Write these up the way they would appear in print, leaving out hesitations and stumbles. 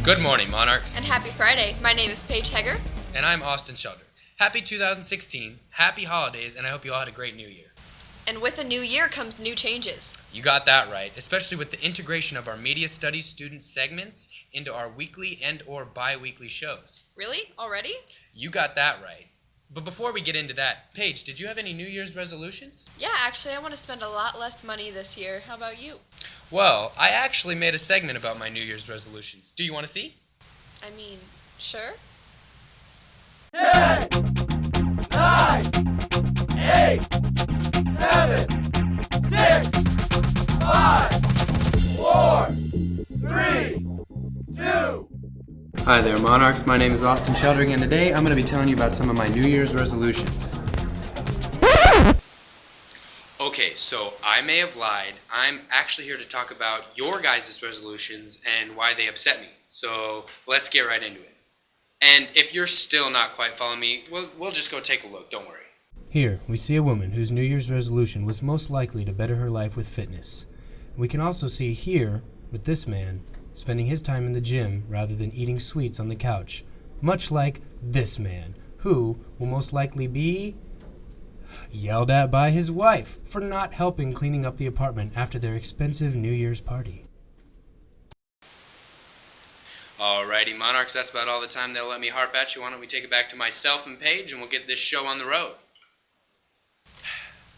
Good morning, Monarchs. And happy Friday. My name is Paige Heger. And I'm Austin Shelder. Happy 2016, happy holidays, and I hope you all had a great new year. And with a new year comes new changes. You got that right, especially with the integration of our media studies student segments into our weekly and or bi-weekly shows. Really? Already? You got that right. But before we get into that, Paige, did you have any New Year's resolutions? Yeah, actually, I want to spend a lot less money this year. How about you? Well, I actually made a segment about my New Year's resolutions. Do you want to see? I mean, sure. 10, 9, 8, 7, 6, 5, 4, 3, 2. Hi there, Monarchs. My name is Austin Sheldering, and today I'm going to be telling you about some of my New Year's resolutions. Okay, so I may have lied. I'm actually here to talk about your guys' resolutions and why they upset me. So let's get right into it. And if you're still not quite following me, we'll just go take a look. Don't worry. Here, we see a woman whose New Year's resolution was most likely to better her life with fitness. We can also see here, with this man, spending his time in the gym rather than eating sweets on the couch, much like this man, who will most likely be yelled at by his wife for not helping cleaning up the apartment after their expensive New Year's party. Alrighty, Monarchs, that's about all the time they'll let me harp at you. Why don't we take it back to myself and Paige, and we'll get this show on the road.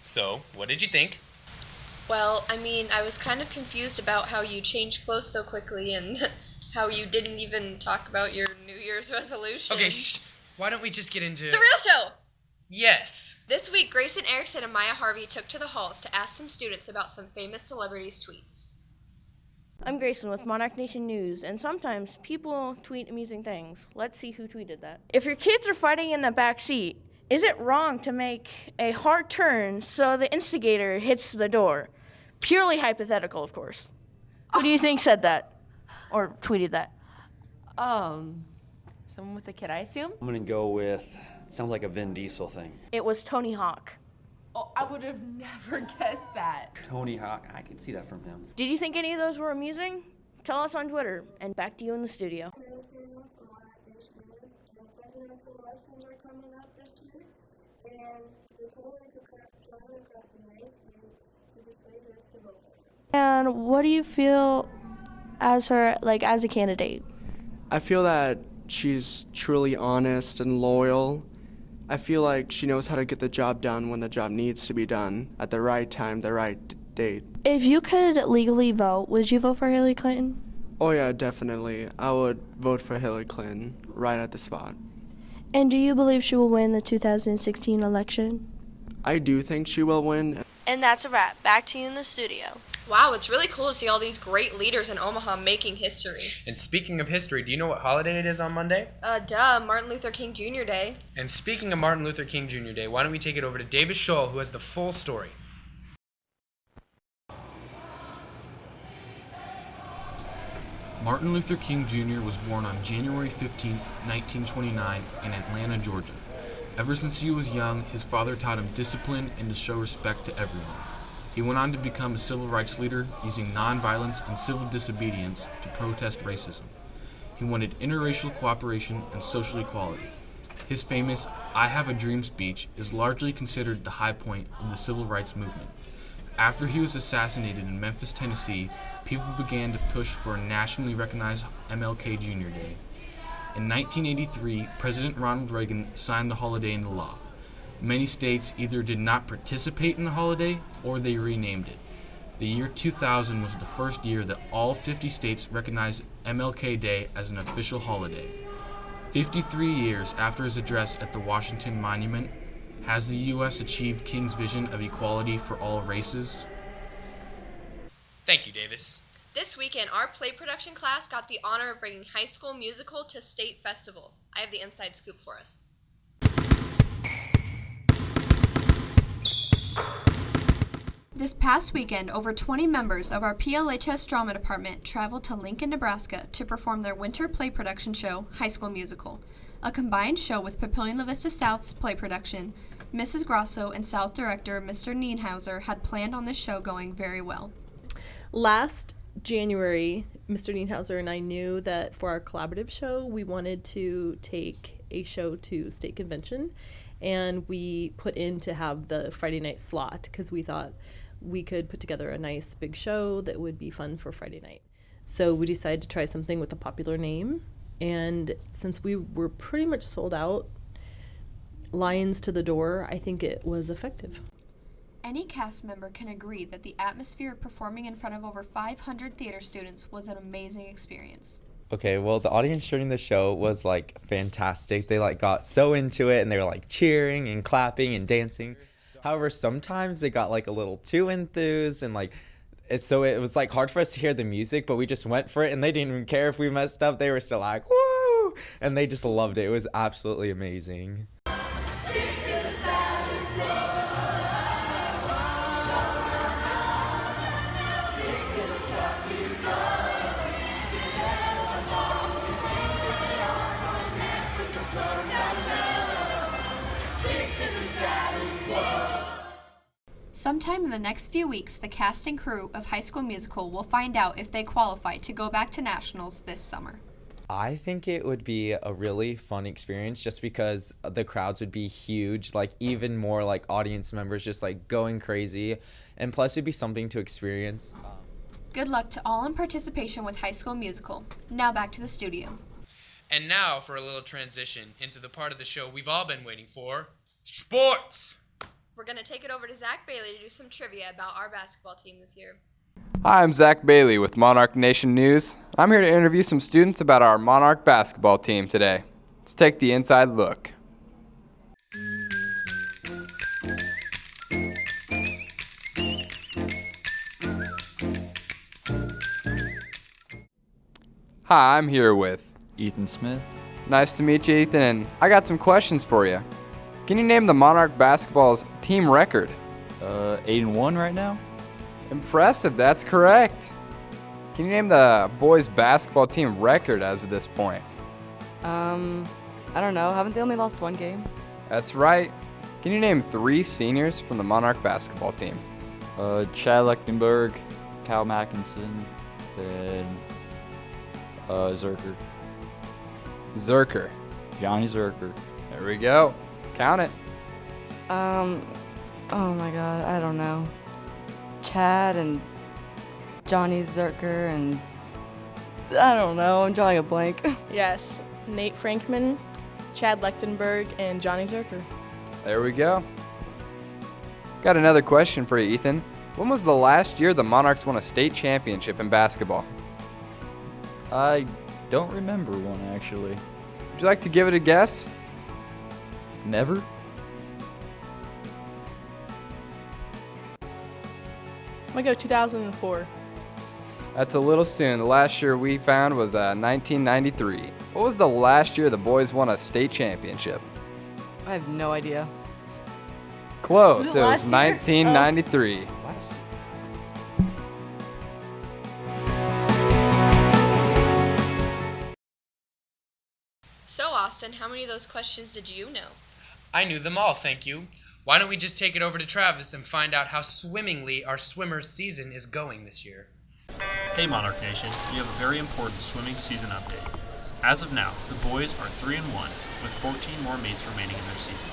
So, what did you think? Well, I was kind of confused about how you changed clothes so quickly and how you didn't even talk about your New Year's resolution. Okay, why don't we just get into... The real show! Yes! This week, Grayson Erickson and Maya Harvey took to the halls to ask some students about some famous celebrities' tweets. I'm Grayson with Monarch Nation News, and sometimes people tweet amusing things. Let's see who tweeted that. If your kids are fighting in the back seat, is it wrong to make a hard turn so the instigator hits the door? Purely hypothetical, of course. Who do you think said that or tweeted that? Someone with a kid, I assume? I'm gonna go with, sounds like a Vin Diesel thing. It was Tony Hawk. Oh, I would have never guessed that. Tony Hawk, I can see that from him. Did you think any of those were amusing? Tell us on Twitter, and back to you in the studio. And what do you feel as her, as a candidate? I feel that she's truly honest and loyal. I feel like she knows how to get the job done when the job needs to be done at the right time, the right date. If you could legally vote, would you vote for Hillary Clinton? Oh yeah, definitely. I would vote for Hillary Clinton right at the spot. And do you believe she will win the 2016 election? I do think she will win. And that's a wrap. Back to you in the studio. Wow, it's really cool to see all these great leaders in Omaha making history. And speaking of history, do you know what holiday it is on Monday? Martin Luther King Jr. Day. And speaking of Martin Luther King Jr. Day, why don't we take it over to David Scholl, who has the full story. Martin Luther King Jr. was born on January 15, 1929 in Atlanta, Georgia. Ever since he was young, his father taught him discipline and to show respect to everyone. He went on to become a civil rights leader, using nonviolence and civil disobedience to protest racism. He wanted interracial cooperation and social equality. His famous "I Have a Dream" speech is largely considered the high point of the civil rights movement. After he was assassinated in Memphis, Tennessee, people began to push for a nationally recognized MLK Jr. Day. In 1983, President Ronald Reagan signed the holiday into law. Many states either did not participate in the holiday or they renamed it. The year 2000 was the first year that all 50 states recognized MLK Day as an official holiday. 53 years after his address at the Washington Monument, has the U.S. achieved King's vision of equality for all races? Thank you, Davis. This weekend, our play production class got the honor of bringing High School Musical to State Festival. I have the inside scoop for us. This past weekend, over 20 members of our PLHS drama department traveled to Lincoln, Nebraska to perform their winter play production show, High School Musical, a combined show with Papillion La Vista South's play production. Mrs. Grosso and South Director Mr. Nienhauser had planned on this show going very well. Last January, Mr. Nienhauser and I knew that for our collaborative show, we wanted to take a show to state convention, and we put in to have the Friday night slot because we thought we could put together a nice big show that would be fun for Friday night. So we decided to try something with a popular name, and since we were pretty much sold out, Lions to the door, I think it was effective. Any cast member can agree that the atmosphere of performing in front of over 500 theater students was an amazing experience. Okay, well, the audience during the show was like fantastic. They like got so into it and they were like cheering and clapping and dancing. However, sometimes they got like a little too enthused and like it was like hard for us to hear the music, but we just went for it and they didn't even care if we messed up. They were still like, woo! And they just loved it. It was absolutely amazing. Sometime in the next few weeks, the cast and crew of High School Musical will find out if they qualify to go back to nationals this summer. I think it would be a really fun experience just because the crowds would be huge, like even more like audience members just like going crazy, and plus it'd be something to experience. Good luck to all in participation with High School Musical. Now back to the studio. And now for a little transition into the part of the show we've all been waiting for, sports! We're going to take it over to Zach Bailey to do some trivia about our basketball team this year. Hi, I'm Zach Bailey with Monarch Nation News. I'm here to interview some students about our Monarch basketball team today. Let's take the inside look. Hi, I'm here with Ethan Smith. Nice to meet you, Ethan, and I got some questions for you. Can you name the Monarch basketball's team record? 8-1 right now. Impressive, that's correct. Can you name the boys basketball team record as of this point? I don't know. Haven't they only lost one game? That's right. Can you name 3 seniors from the Monarch basketball team? Chad Lechtenberg, Kyle Mackinson, and Zerker. Zerker. Johnny Zerker. There we go. Count it. Oh my god, I don't know. Chad and Johnny Zerker and I don't know, I'm drawing a blank. Yes, Nate Frankman, Chad Lechtenberg, and Johnny Zerker. There we go. Got another question for you, Ethan. When was the last year the Monarchs won a state championship in basketball? I don't remember one, actually. Would you like to give it a guess? Never? I'm gonna go 2004. That's a little soon. The last year we found was 1993. What was the last year the boys won a state championship? I have no idea. Close. Was it it was last year? 1993. So, Austin, how many of those questions did you know? I knew them all, thank you. Why don't we just take it over to Travis and find out how swimmingly our swimmers' season is going this year? Hey Monarch Nation, we have a very important swimming season update. As of now, the boys are 3-1, with 14 more meets remaining in their season.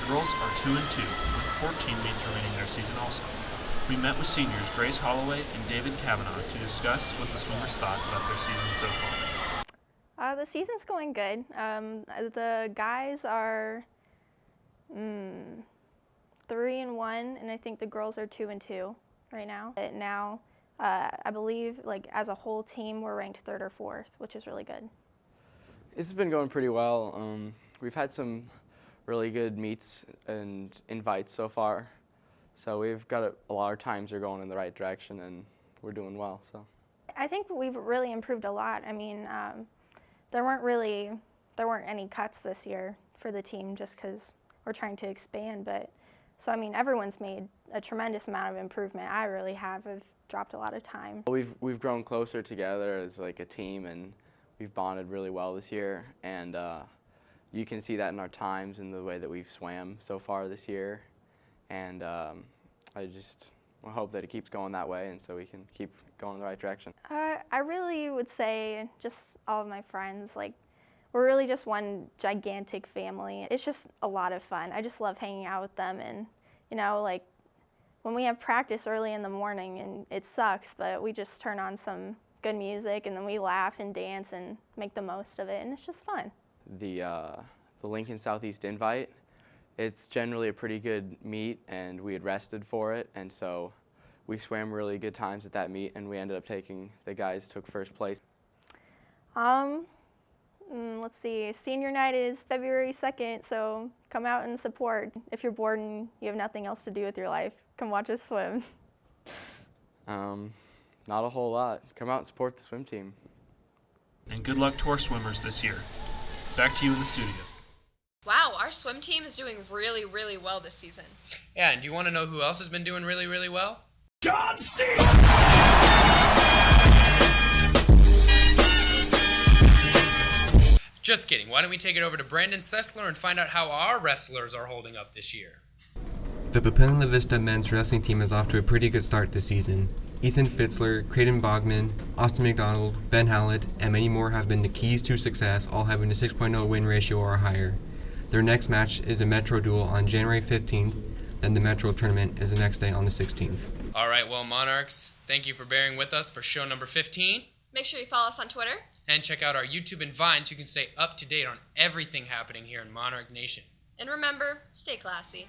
The girls are 2-2, with 14 meets remaining in their season also. We met with seniors Grace Holloway and David Kavanaugh to discuss what the swimmers thought about their season so far. The season's going good. The guys are 3-1, and I think the girls are 2-2 right now. Now, I believe, like as a whole team, we're ranked 3rd or 4th, which is really good. It's been going pretty well. We've had some really good meets and invites so far, so we've got a lot of times are going in the right direction, and we're doing well. So I think we've really improved a lot. I mean, there weren't any cuts this year for the team just because we're trying to expand. But so I mean, everyone's made a tremendous amount of improvement. I really have. I've dropped a lot of time. We've grown closer together as like a team, and we've bonded really well this year. And you can see that in our times and the way that we've swam so far this year. And we'll hope that it keeps going that way, and so we can keep going in the right direction. I really would say just all of my friends, like, we're really just one gigantic family. It's just a lot of fun. I just love hanging out with them, and, you know, like, when we have practice early in the morning, and it sucks, but we just turn on some good music, and then we laugh and dance and make the most of it, and it's just fun. The Lincoln Southeast Invite, it's generally a pretty good meet, and we had rested for it, and so we swam really good times at that meet, and we ended up the guys took first place. Let's see, senior night is February 2nd, so come out and support. If you're bored and you have nothing else to do with your life, come watch us swim. Not a whole lot. Come out and support the swim team. And good luck to our swimmers this year. Back to you in the studio. Wow, our swim team is doing really, really well this season. Yeah, and do you want to know who else has been doing really, really well? John C. Just kidding. Why don't we take it over to Brandon Sessler and find out how our wrestlers are holding up this year? The Papillion La Vista men's wrestling team is off to a pretty good start this season. Ethan Fitzler, Creighton Bogman, Austin McDonald, Ben Hallett, and many more have been the keys to success, all having a 6.0 win ratio or higher. Their next match is a Metro duel on January 15th, then the Metro tournament is the next day on the 16th. All right, well, Monarchs, thank you for bearing with us for show number 15. Make sure you follow us on Twitter. And check out our YouTube and Vine so you can stay up to date on everything happening here in Monarch Nation. And remember, stay classy.